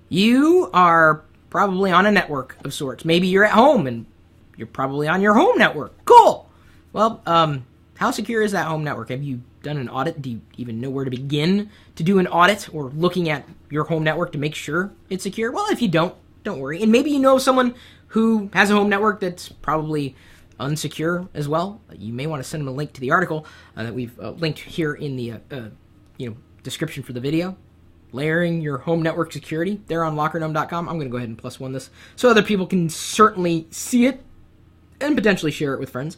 You are probably on a network of sorts. Maybe you're at home and you're probably on your home network. Cool. Well, how secure is that home network? Have you done an audit? Do you even know where to begin to do an audit or looking at your home network to make sure it's secure? Well, if you don't worry. And maybe you know someone who has a home network that's probably unsecure as well. You may want to send them a link to the article that we've linked here in the description for the video. Layering your home network security. They're on LockerGnome.com. I'm going to go ahead and +1 this so other people can certainly see it and potentially share it with friends.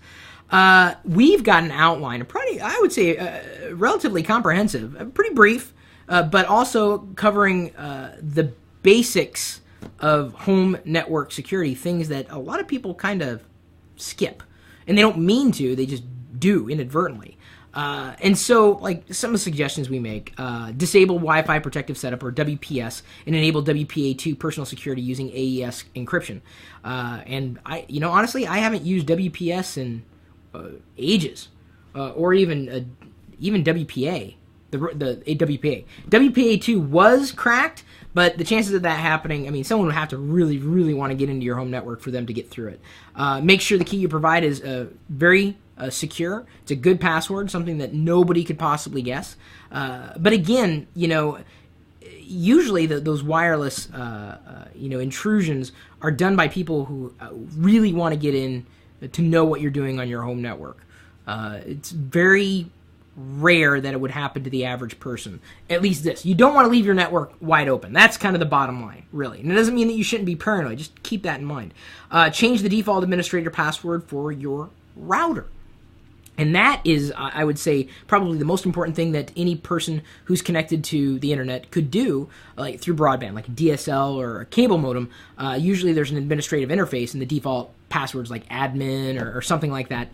We've got an outline, I would say, relatively comprehensive, pretty brief, but also covering the basics of home network security, things that a lot of people kind of skip. And they don't mean to, they just do inadvertently. And so, like, some of the suggestions we make, disable Wi-Fi protective setup, or WPS, and enable WPA2 personal security using AES encryption. And honestly, I haven't used WPS in ages, or even WPA, the WPA. WPA2 was cracked, but the chances of that happening, I mean, someone would have to really, really want to get into your home network for them to get through it. Make sure the key you provide is very secure. It's a good password, something that nobody could possibly guess. But again, usually those wireless, intrusions are done by people who really want to get in to know what you're doing on your home network. It's very rare that it would happen to the average person. At least this. You don't want to leave your network wide open. That's kind of the bottom line, really. And it doesn't mean that you shouldn't be paranoid. Just keep that in mind. Change the default administrator password for your router. And that is, I would say, probably the most important thing that any person who's connected to the internet could do, like through broadband, like a DSL or a cable modem. Usually there's an administrative interface, and the default passwords like admin or something like that.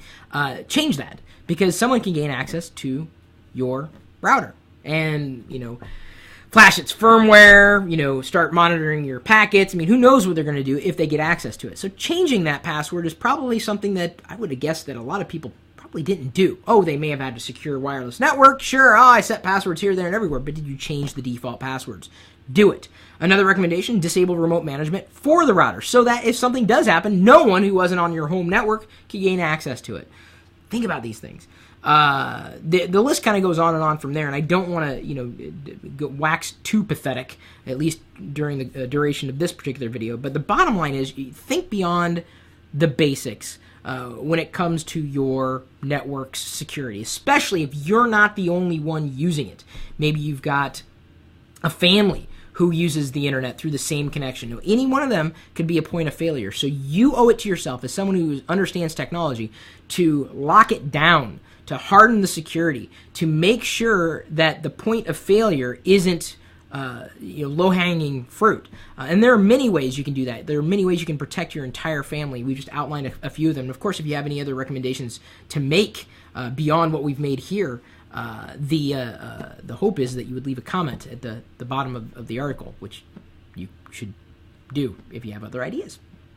Change that, because someone can gain access to your router and, flash its firmware, start monitoring your packets. I mean, who knows what they're going to do if they get access to it. So changing that password is probably something that I would have guessed that a lot of people probably didn't do. Oh, they may have had a secure wireless network. Sure, I set passwords here, there, and everywhere. But did you change the default passwords? Do it. Another recommendation, disable remote management for the router so that if something does happen, no one who wasn't on your home network can gain access to it. Think about these things. The list kind of goes on and on from there, and I don't want to, wax too pathetic, at least during the duration of this particular video. But the bottom line is, think beyond the basics when it comes to your network's security, especially if you're not the only one using it. Maybe you've got a family who uses the internet through the same connection. Now, any one of them could be a point of failure. So you owe it to yourself as someone who understands technology to lock it down, to harden the security, to make sure that the point of failure isn't low-hanging fruit. And there are many ways you can do that. There are many ways you can protect your entire family. We just outlined a few of them. And of course, if you have any other recommendations to make beyond what we've made here, the hope is that you would leave a comment at the bottom of the article, which you should do if you have other ideas.